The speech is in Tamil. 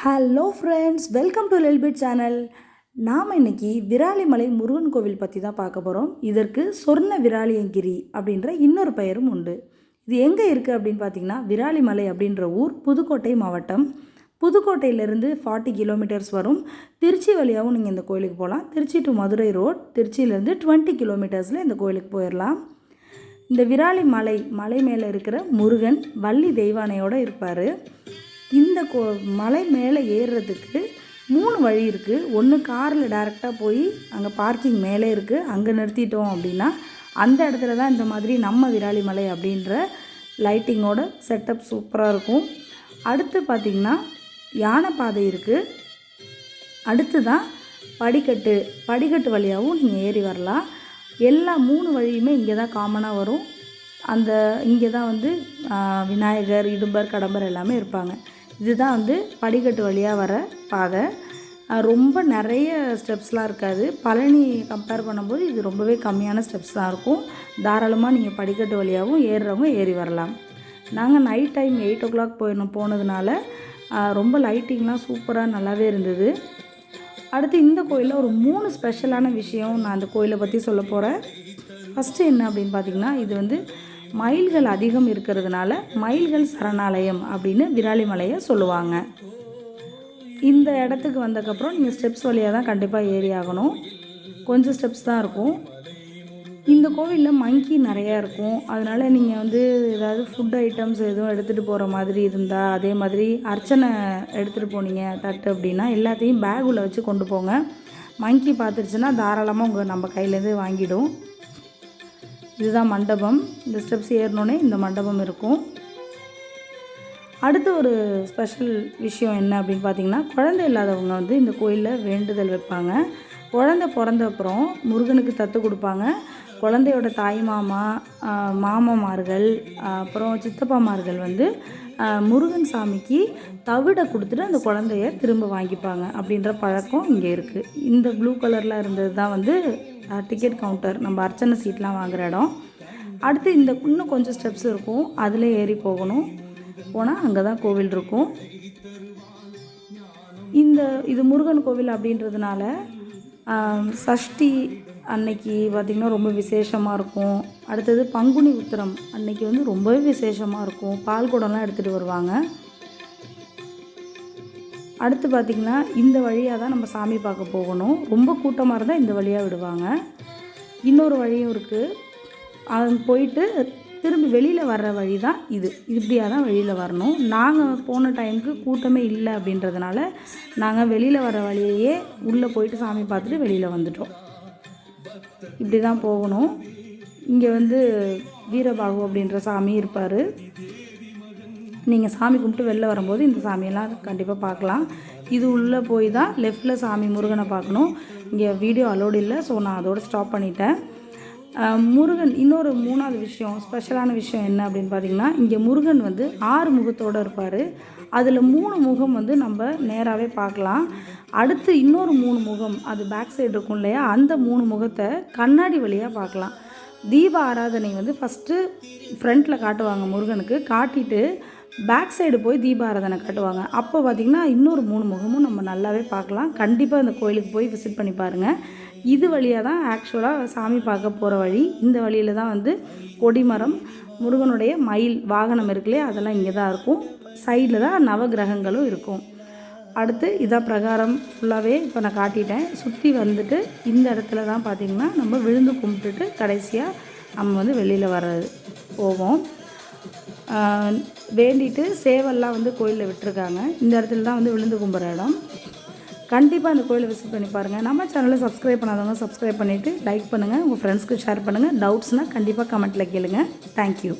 Hello friends, welcome to lil bit channel. நாம் இன்றைக்கி விராலிமலை முருகன் கோவில் பற்றி தான் பார்க்க போகிறோம். இதற்கு சொர்ண விராலியங்கிரி அப்படின்ற இன்னொரு பெயரும் உண்டு. இது எங்கே இருக்குது அப்படின்னு பார்த்திங்கன்னா, விராலிமலை அப்படின்ற ஊர் புதுக்கோட்டை மாவட்டம். புதுக்கோட்டையிலேருந்து 40 கிலோமீட்டர்ஸ் வரும். திருச்சி வழியாகவும் நீங்கள் இந்த கோயிலுக்கு போகலாம். திருச்சி டு மதுரை ரோட், திருச்சியிலேருந்து 20 கிலோமீட்டர்ஸில் இந்த கோயிலுக்கு போயிடலாம். இந்த விராலிமலை மலை மேலே இருக்கிற முருகன் வள்ளி தெய்வானையோடு இருப்பார். இந்த மலை மேலே ஏறுறதுக்கு 3 வழி இருக்குது. ஒன்று காரில் டைரெக்டாக போய் அங்கே பார்க்கிங் மேலே இருக்குது, அங்கே நிறுத்திட்டோம் அப்படின்னா அந்த இடத்துல தான் இந்த மாதிரி நம்ம விராலிமலை அப்படின்ற லைட்டிங்கோட செட்டப் சூப்பராக இருக்கும். அடுத்து பார்த்திங்கன்னா யானை பாதை இருக்குது. அடுத்து தான் படிக்கட்டு வழியாகவும் நீங்கள் ஏறி வரலாம். எல்லா 3 வழியுமே இங்கே தான் காமனாக வரும். இங்கே தான் விநாயகர், இடும்பர், கடம்பர் எல்லாமே இருப்பாங்க. இதுதான் படிக்கட்டு வழியாக வர பாதை. ரொம்ப நிறைய ஸ்டெப்ஸ்லாம் இருக்காது. பழனி கம்பேர் பண்ணும்போது இது ரொம்பவே கம்மியான ஸ்டெப்ஸ் தான் இருக்கும். தாராளமாக நீங்கள் படிக்கட்டு வழியாகவும் ஏறுறவங்க ஏறி வரலாம். நாங்கள் நைட் டைம் 8 o'clock போனதுனால ரொம்ப லைட்டிங்லாம் சூப்பராக நல்லாவே இருந்தது. அடுத்து இந்த கோயிலில் ஒரு 3 ஸ்பெஷலான விஷயம் நான் அந்த கோயிலை பற்றி சொல்ல போகிறேன். ஃபஸ்ட்டு என்ன அப்படின்னு பார்த்திங்கன்னா, இது மயில்கள் அதிகம் இருக்கிறதுனால மயில்கள் சரணாலயம் அப்படின்னு விராலிமலையை சொல்லுவாங்க. இந்த இடத்துக்கு வந்ததுக்கப்புறம் நீங்கள் ஸ்டெப்ஸ் வழியாக தான் கண்டிப்பாக ஏறி ஆகணும். கொஞ்சம் ஸ்டெப்ஸ் தான் இருக்கும். இந்த கோவிலில் மங்கி நிறையா இருக்கும். அதனால் நீங்கள் ஏதாவது ஃபுட் ஐட்டம்ஸ் எதுவும் எடுத்துகிட்டு போகிற மாதிரி இருந்தால், அதே மாதிரி அர்ச்சனை எடுத்துகிட்டு போனீங்க தட்டு அப்படின்னா எல்லாத்தையும் பேக்குள்ளே வச்சு கொண்டு போங்க. மங்கி பார்த்துருச்சுன்னா தாராளமாக நம்ம கையிலேருந்து வாங்கிடும். இதுதான் மண்டபம். இந்த ஸ்டெப்ஸ் ஏறினோன்னே இந்த மண்டபம் இருக்கும். அடுத்து ஒரு ஸ்பெஷல் விஷயம் என்ன அப்படின்னு பார்த்திங்கன்னா, குழந்தை இல்லாதவங்க இந்த கோயிலில் வேண்டுதல் வைப்பாங்க. குழந்தை பிறந்த அப்புறம் முருகனுக்கு தத்து கொடுப்பாங்க. குழந்தையோட தாய் மாமாமார்கள், அப்புறம் சித்தப்பாமார்கள் முருகன் சாமிக்கு தவிடை கொடுத்துட்டு அந்த குழந்தைய திரும்ப வாங்கிப்பாங்க அப்படின்ற பழக்கம் இங்கே இருக்குது. இந்த ப்ளூ கலரில் இருந்தது தான் டிக்கெட் கவுண்டர், நம்ம அர்ச்சனை சீட்லாம் வாங்குகிற இடம். அடுத்து இன்னும் கொஞ்சம் ஸ்டெப்ஸ் இருக்கும், அதில் ஏறி போகணும். போனால் அங்கே தான் கோவில் இருக்கும். இது முருகன் கோவில் அப்படின்றதுனால சஷ்டி அன்னைக்கு பார்த்திங்கன்னா ரொம்ப விசேஷமாக இருக்கும். அடுத்தது பங்குனி உத்திரம் அன்னைக்கு ரொம்பவே விசேஷமாக இருக்கும். பால் குடம்லாம் எடுத்துகிட்டு வருவாங்க. அடுத்து பார்த்திங்கன்னா இந்த வழியாக தான் நம்ம சாமி பார்க்க போகணும். ரொம்ப கூட்டமாக இருந்தால் இந்த வழியாக விடுவாங்க. இன்னொரு வழியும் இருக்குது. அது போயிட்டு திரும்பி வெளியில் வர்ற வழி தான் இப்படியாக தான் வெளியில் வரணும். நாங்கள் போன டைமுக்கு கூட்டமே இல்லை அப்படின்றதுனால நாங்கள் வெளியில் வர வழியையே உள்ளே போயிட்டு சாமி பார்த்துட்டு வெளியில் வந்துட்டோம். இப்படி தான் போகணும். இங்கே வீரபாகு அப்படின்ற சாமி இருப்பார். நீங்கள் சாமி கும்பிட்டு வெளில வரும்போது இந்த சாமியெல்லாம் கண்டிப்பாக பார்க்கலாம். இது உள்ளே போய் தான் லெஃப்டில் சாமி முருகனை பார்க்கணும். இங்கே வீடியோ அலோடு இல்லை, ஸோ நான் அதோடு ஸ்டாப் பண்ணிட்டேன். முருகன் இன்னொரு 3வது விஷயம், ஸ்பெஷலான விஷயம் என்ன அப்படின்னு பார்த்திங்கன்னா, இங்கே முருகன் 6 முகத்தோடு இருப்பார். அதில் 3 முகம் நம்ம நேராகவே பார்க்கலாம். அடுத்து இன்னொரு 3 முகம் அது பேக் சைடு இருக்கும் இல்லையா, அந்த 3 முகத்தை கண்ணாடி வழியாக பார்க்கலாம். தீப ஆராதனை ஃபஸ்ட்டு ஃப்ரண்ட்டில் காட்டுவாங்க முருகனுக்கு, காட்டிட்டு பேக் சைடு போய் தீப ஆராதனை காட்டுவாங்க. அப்போ பார்த்திங்கன்னா இன்னொரு 3 முகமும் நம்ம நல்லாவே பார்க்கலாம். கண்டிப்பாக இந்த கோயிலுக்கு போய் விசிட் பண்ணி பாருங்கள். இது வழியாக தான் ஆக்சுவலாக சாமி பார்க்க போகிற வழி. இந்த வழியில் தான் கொடிமரம், முருகனுடைய மயில் வாகனம் இருக்குல்லையே, அதெல்லாம் இங்கே தான் இருக்கும். சைடில் தான் நவகிரகங்களும் இருக்கும். அடுத்து இதான் பிரகாரம் ஃபுல்லாகவே இப்போ நான் காட்டிட்டேன். சுற்றி இந்த இடத்துல தான் பார்த்திங்கன்னா நம்ம விழுந்து கும்பிட்டுட்டு கடைசியாக நம்ம வெளியில் வர்றது போவோம். வேண்டிட்டு சேவல்லாம் கோயிலில் விட்டுருக்காங்க. இந்த இடத்துல தான் விழுந்து கும்புற இடம். கண்டிப்பாக இந்த கோயிலை விசிட் பண்ணி பாருங்கள். நம்ம சேனலை சப்ஸ்கிரைப் பண்ணாதவங்க சப்ஸ்கிரைப் பண்ணிவிட்டு லைக் பண்ணுங்கள், உங்கள் ஃப்ரெண்ட்ஸ்க்கு ஷேர் பண்ணுங்கள். டவுட்ஸ்னால் கண்டிப்பாக கமெண்ட்டில் கேளுங்க. தேங்க்யூ.